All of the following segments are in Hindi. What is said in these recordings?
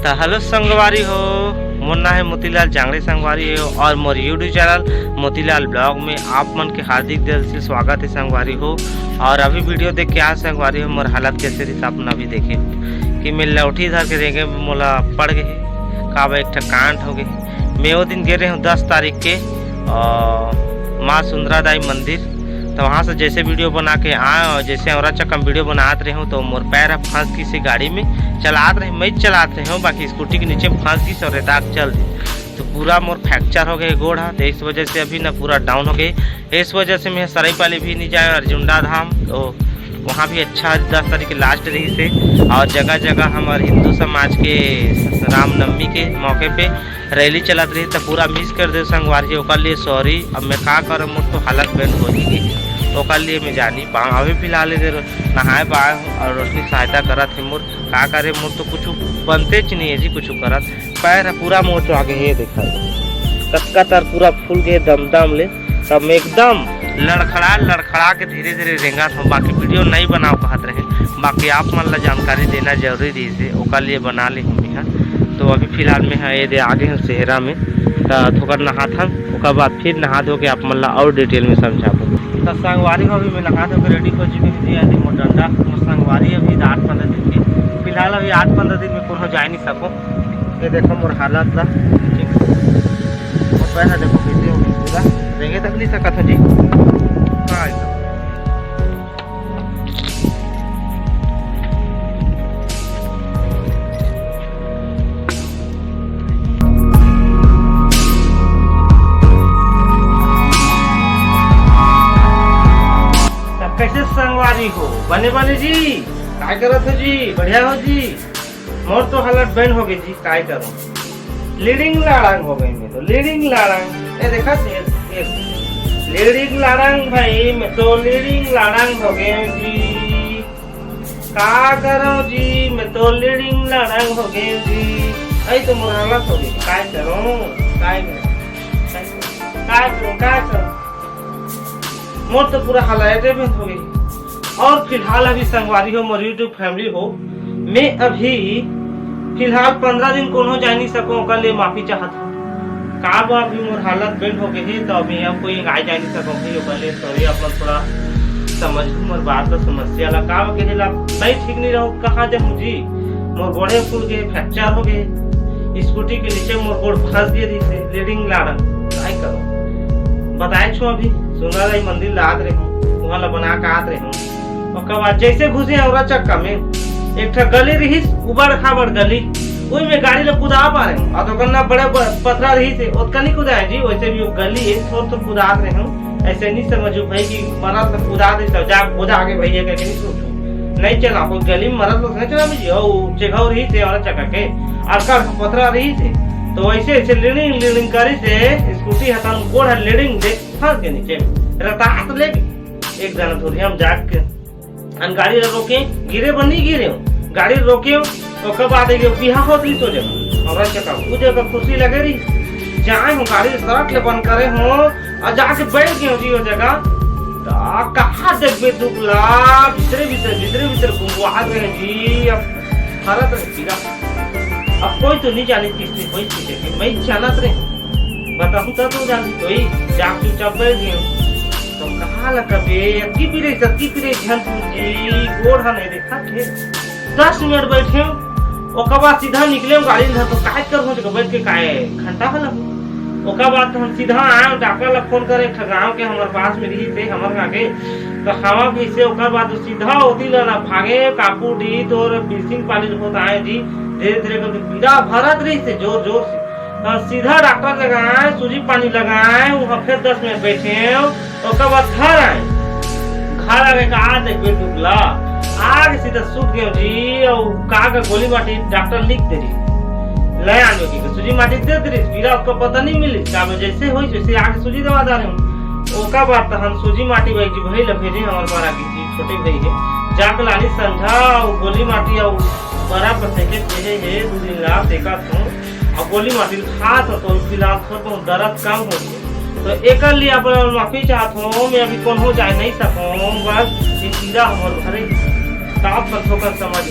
तो हेलो संगवारी हो, मोर नाम है मोतीलाल जांगड़े संगवारी है और मोर यूट्यूब चैनल मोतीलाल ब्लॉग में आप मन के हार्दिक दिल से स्वागत है संगवारी हो। और अभी वीडियो देख के आज संगवारी हो मोर हालत कैसे रही आप अभी देखे कि मैं लौठी धर के देखे मोला पड़ गए का एक कांड हो गए। मैं वो दिन गे रहे हूँ 10 तारीख के माँ सुंदरादाई मंदिर, तो वहाँ से जैसे वीडियो बना के आए और जैसे औरा चक्का वीडियो बनाते रहे हूँ तो मोर पैर फंस की से गाड़ी में चलाते रहे, मैं चलाते रहे हूँ बाकी स्कूटी के नीचे फंस की से रेताक चल दी तो पूरा मोर फ्रैक्चर हो गए गोड़ हाथ। इस वजह से अभी ना पूरा डाउन हो गए। इस वजह से मैं सराईपाली भी नहीं जाए अर्जुंडा धाम, तो वहाँ भी अच्छा 10 तारीख के लास्ट रही से। और जगह जगह हमारे हिंदू समाज के रामनवमी के मौके पे रैली चलत रही तो पूरा मिस कर दे संगवारी ओकर लिए सॉरी। अब मैं का कर मोर तो हालत बैंड हो गई ओकर लिए मैं जानी पा अभी फिलहाल इधर नहाए पाए और रोशनी सहायता करत है मोर का करे। मोर तो कुछ बनते च नहीं है जी, कुछ करत पैर पूरा मोर तो आगे ये देखा कक्का तर पूरा फूल गए दम ले तब मैं एकदम लड़खड़ा के धीरे धीरे रेंगा था। बाकी वीडियो नहीं बनाओ कहत रहे, बाकी आप मन ला जानकारी देना जरूरी थी से ओकर लिए बना ले हम यहाँ। तो अभी फिलहाल में है ये आगे हैं शहरा में तो थोड़ा नहा था उसके बाद फिर नहा धो के आप मन ला और डिटेल में समझाबो। तो संगवारी को अभी मैं नहा धो के रेडी कर चुकी थी मोर डंडा मोर संगवारी अभी 8-15 दिन के फिलहाल अभी 8-15 दिन में कोनो जा नहीं सको। ये देखो मोर हालत ला ठीक पैसा देखो कैसे हो पूरा रेंगे तक नहीं सकत जी। कैसे संगवारी हो बने जी काय करत हो जी, बढ़िया हो जी। मोर तो हालत बैंड हो गई जी, काय करो लीडिंग लाड़ंग हो गई मैं तो लीडिंग लाड़ंग। ये देखा लीडिंग लाड़ंग भाई, मैं तो लीडिंग लाड़ंग हो गए जी। का करो जी मैं तो लीडिंग लाड़ंग हो गए जी। ऐ तो मोर हालत हो गई, काय करो काय करो मोर तो पूरा हालत हो गई। और फिलहाल अभी संगवारी हो मोर यूट्यूब फैमिली हो, मैं अभी फिलहाल 15 दिन कोनो जा नहीं सको ओकर लिए माफी चाहत हूँ। का अभी मोर हालत बैंड हो गई तो अभी अब कोई आए जा नहीं सको भाई ओकर लिए सॉरी। अपन थोड़ा समझ मोर बात का समस्या ला का कहेला नहीं ठीक नहीं रहो कहाँ जाऊँ जी। मोर गोड़े फूल गए, फ्रैक्चर हो गए, स्कूटी के नीचे मोर गोड़ फंस गए से लीडिंग लाड़न काय करो बताए छो। अभी सुंदराई मंदिर ला आत रहे हूँ वहाँ ला बना के आत रहे हूँ। उसके बाद जैसे घुसे औरा चक्का में एक गली रही उबड़ खाबड़ गली वही में गाड़ी ला कुदा पा रहे हूँ और तो करना बड़े पथरा रही से उतना नहीं कुदा है जी। वैसे भी वो गली है थोड़ा कुदा रहे हूँ, ऐसे नहीं समझो भाई कि मरद तो कुदा दे तो जा बोझा आगे भैया करके नहीं सोचो नहीं चला कोई गली में मरद लोग नहीं चला जी। और जगह रही थे औरा चक्का के और पथरा रही थे तो वैसे ऐसे लीडिंग करी से स्कूटी हटा गोड़ है लीडिंग दे फंस के नीचे रताहत ले एक जना थोड़ी हम जाग के गाड़ी रोके गिरे बनी गिरे हूँ गाड़ी रोके उसके बाद बिहा होती तो जगह और चक्का वो जगह खुशी लगे रही जाए हूँ गाड़ी सड़क ले बंद करे हूँ और जाके बैठ गए हूँ जी वो जगह। कहाँ देखबे दुखला भीतर घुमवा रहे जी। अब हालत रहे पीरा अब कोई तो नहीं जानी किसने कोई चीज मैं जानत रहे बताऊँ तो जानी कोई जाग चुपचाप बैठ गए तो कहाँ लगे अक्की पीरे झंझ जी गोड़ नहीं देखा थे 10 मिनट बैठे ओकर बाद सीधा निकले गाड़ी तो काय कर बैठ के काय घंटा भला ओकर बाद हम सीधा आए डॉक्टर ला फोन करे गाँव के हमारे पास में रही थे हमारे आगे तो हवा भी से ओकर बाद सीधा होती ला भागे कापू डी तो बिसिंग पाली होता है जी। धीरे धीरे करके पीड़ा भरत रही से जोर जोर से तो सीधा डॉक्टर लगाए सूजी पानी लगाए वहाँ फिर 10 मिनट बैठे उसके बाद घर आगे कहा देखिए दुबला आगे सीधा सूख गए जी। और का गोली माटी डॉक्टर लिख दे रही ले आने की सूजी माटी दे दे रही पीड़ा उसको पता नहीं मिली का जैसे हुई वैसे आगे सूजी दवा दे रहे हूँ। उसका बाद तो हम सूजी माटी भाई जी भाई लगे हमारे पारा की छोटे भाई है जाकर लानी समझा और गोली माटी और बड़ा पसेके है 2 दिन ला देखा हूँ और गोली माटी खा तो फिलहाल थोड़ा दर्द कम हो तो एक लिए अपन माफी चाहत हूँ। मैं अभी कौन हो जाए नहीं सकूँ बस सीधा हमारे घरे बताओ थोकन समझ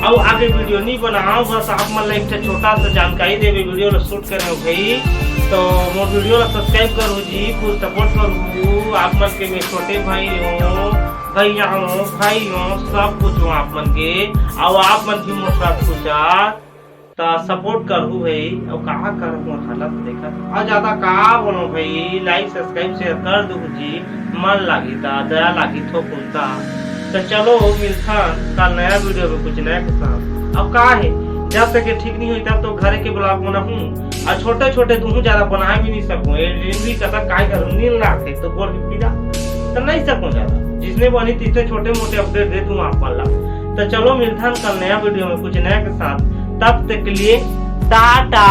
और आगे वीडियो नहीं बनाओ बस आप मन एक छोटा सा जानकारी देवे वीडियो ला शूट करे भाई तो मोर वीडियो ला सब्सक्राइब करो जी फुल सपोर्ट करो आप मन के मैं छोटे भाई हो भैया हो भाई हो सब कुछ हो आप मन के और आप मन भी मोर साथ पूछा तो सपोर्ट करू भाई और कहा कर मोर हालत देखा और ज्यादा का बोलो भाई लाइक सब्सक्राइब शेयर कर दो जी मन लागी था दया लागी थो कुंता तो चलो मिलता कल नया वीडियो में कुछ नया के साथ अब का है जब तक ठीक नहीं हुई तब तो घरे के ब्लॉग बना हूँ और छोटे छोटे दूँ ज्यादा बना भी नहीं सकूँ डिलीवरी का काय करूँ नींद लाख तो गोल पीड़ा तो नहीं सकूँ ज्यादा जिसने बनी तीसरे छोटे मोटे अपडेट दे दूँ आप वाला तो चलो मिलता कल नया वीडियो में कुछ नया के साथ तब तक के लिए टाटा।